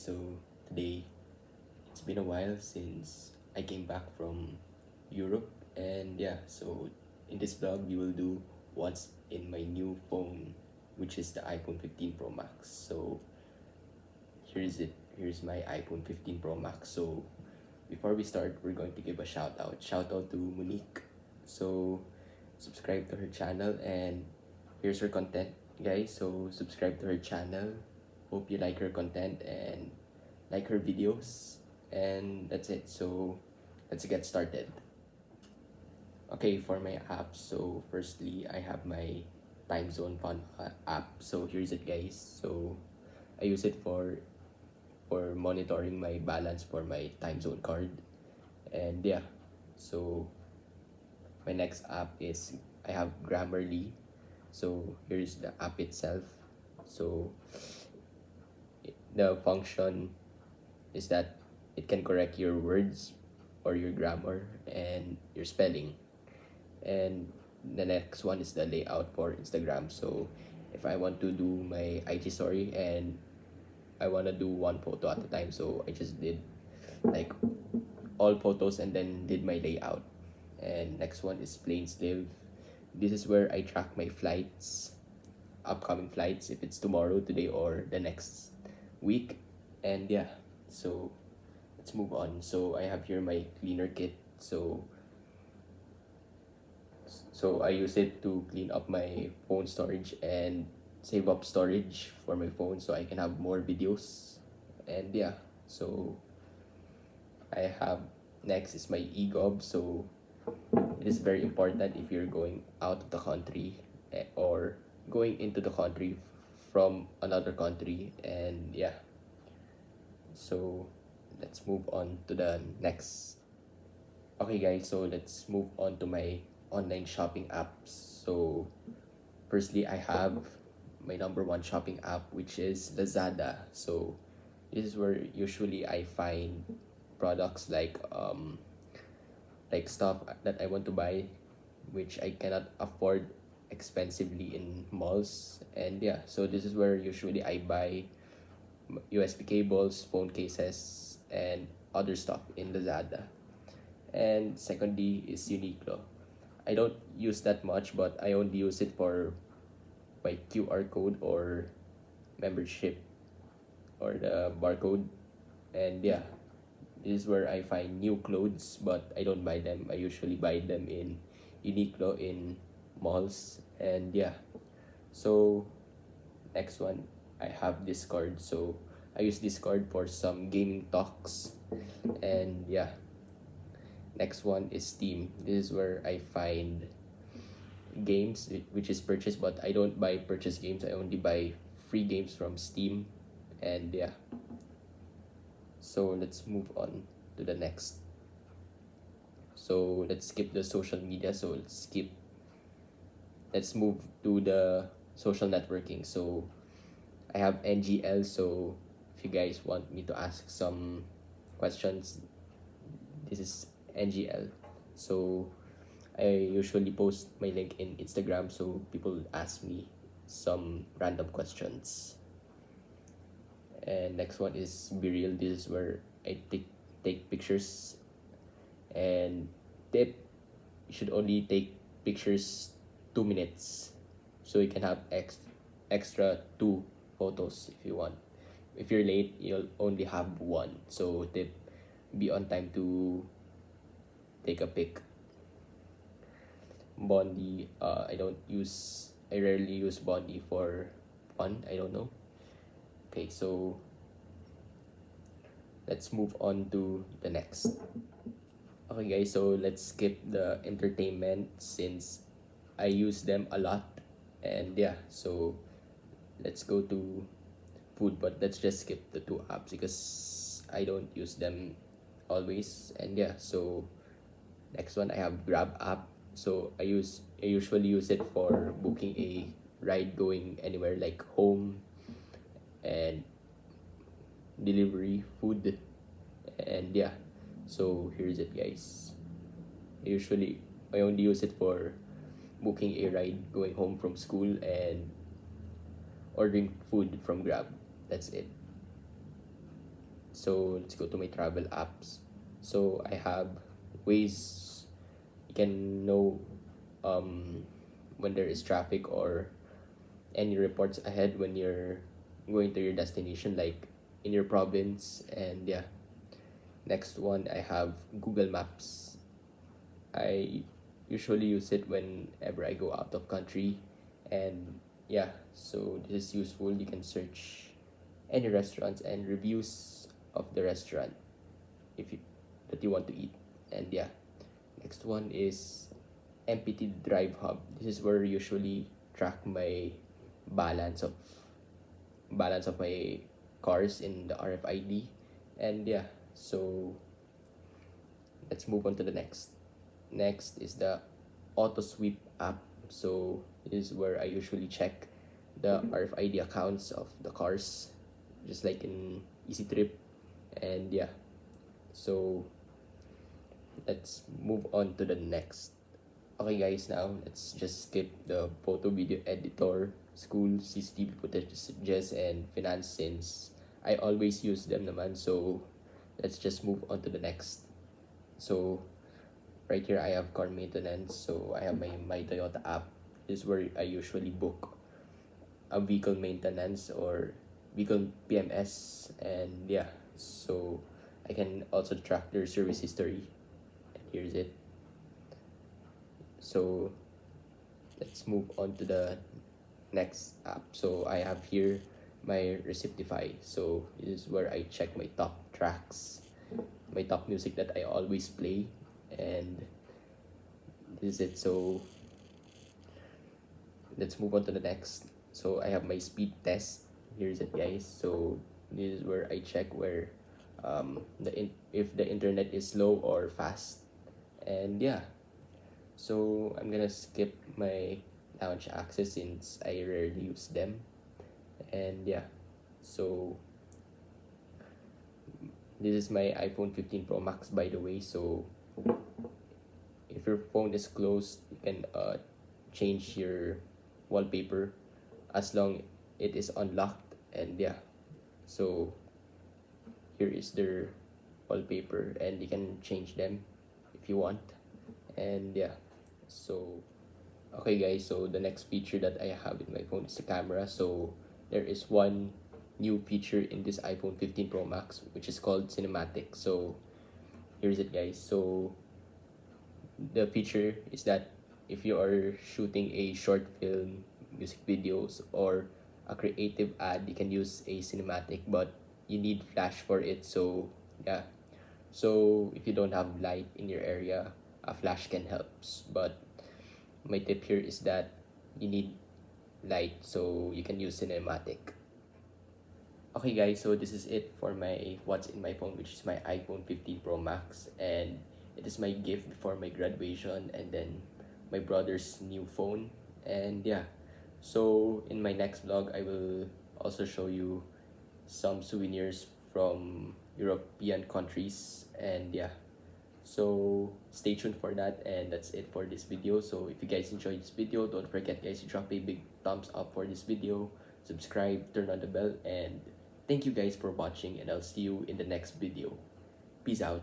So today it's been a while since I came back from Europe, and yeah, so in this vlog we will do what's in my new phone, which is the iPhone 15 Pro Max. So here's it. Here's my iPhone 15 Pro Max. So before we start, we're going to give a shout out. Shout out to Monique. So subscribe to her channel, and here's her content, guys. So subscribe to her channel. Hope you like her content and like her videos. And that's it. So let's get started. Okay, for my apps. So firstly, I have my time zone fun app. So here's it, guys. So I use it for monitoring my balance for my time zone card. And yeah, so my next app is I have Grammarly. So here's the app itself. So the function is that it can correct your words or your grammar and your spelling. And the next one is the layout for Instagram. So if I want to do my IG story and I want to do one photo at a time, so I just did like all photos and then did my layout. And next one is Planes Live. This is where I track my flights, upcoming flights, if it's tomorrow, today, or the next week. And yeah, so let's move on. So I have here my cleaner kit. So I use it to clean up my phone storage and save up storage for my phone so I can have more videos. And yeah, so I have next is my eGov. So it is very important if you're going out of the country or going into the country from another country. And yeah, so let's move on to the next. Okay, guys, so let's move on to my online shopping apps. So firstly, I have my number one shopping app, which is Lazada. So this is where usually I find products like stuff that I want to buy, which I cannot afford expensively in malls. And yeah, so this is where usually I buy USB cables, phone cases, and other stuff in Lazada. And secondly is Uniqlo. I don't use that much, but I only use it for my QR code or membership or the barcode. And yeah, this is where I find new clothes, but I don't buy them. I usually buy them in Uniqlo in malls. And yeah, so next one, I have Discord. So I use Discord for some gaming talks. And yeah, next one is Steam. This is where I find games which is purchased, but I don't buy purchase games. I only buy free games from Steam. And yeah, so let's move on to the next. So let's skip the social media. So let's move to the social networking. So I have NGL. So if you guys want me to ask some questions, this is NGL. So I usually post my link in Instagram so people ask me some random questions. And next one is Be Real. This is where I take pictures. And tip, you should only take pictures 2 minutes so you can have extra two photos if you want. If you're late, you'll only have one. So tip, be on time to take a pic. Bondi, I rarely use Bondi for fun. I don't know. Okay, so let's move on to the next. Okay, guys, so let's skip the entertainment since I use them a lot. And yeah, so let's go to food, but let's just skip the two apps because I don't use them always. And yeah, so next one I have Grab app. So I usually use it for booking a ride going anywhere like home and delivery food. And yeah, so here's it, guys. I only use it for booking a ride going home from school and ordering food from Grab. That's it. So let's go to my travel apps. So I have ways you can know when there is traffic or any reports ahead when you're going to your destination, like in your province. And yeah, next one, I have Google Maps. I usually use it whenever I go out of country. And yeah, so this is useful. You can search any restaurants and reviews of the restaurant if you that you want to eat. And yeah, next one is MPT Drive Hub. This is where I usually track my balance of balance of my cars in the RFID. And yeah, so let's move on to the next. Next is the Auto Sweep app. So this is where I usually check the RFID accounts of the cars, just like in Easy Trip. And yeah, so let's move on to the next. Okay guys, now let's just skip the photo video editor, school, CCTV footages, and finance since I always use them naman. So let's just move on to the next. So right here I have car maintenance. So I have my Toyota app. This is where I usually book a vehicle maintenance or vehicle PMS. And yeah, so I can also track their service history. And here's it. So let's move on to the next app. So I have here my Receptify. So this is where I check my top tracks, my top music that I always play. And this is it. So let's move on to the next. So I have my speed test. Here's it guys. So this is where I check where if the internet is slow or fast. And yeah, so I'm gonna skip my launch access since I rarely use them. And yeah, so this is my iPhone 15 Pro Max, by the way. So if your phone is closed, you can change your wallpaper as long it is unlocked. And yeah, so here is their wallpaper and you can change them if you want. And yeah, so okay guys, so the next feature that I have in my phone is the camera. So there is one new feature in this iPhone 15 Pro Max, which is called cinematic. So here's it guys. So the feature is that if you are shooting a short film, music videos, or a creative ad, you can use a cinematic, but you need flash for it. So yeah, so if you don't have light in your area, a flash can help. But my tip here is that you need light, so you can use cinematic. Okay guys, so this is it for my what's in my phone, which is my iPhone 15 Pro Max. And it is my gift before my graduation and then my brother's new phone. And yeah, so in my next vlog I will also show you some souvenirs from European countries. And yeah, so stay tuned for that. And that's it for this video. So if you guys enjoyed this video, don't forget guys to drop a big thumbs up for this video, subscribe, turn on the bell, and thank you guys for watching, and I'll see you in the next video. Peace out.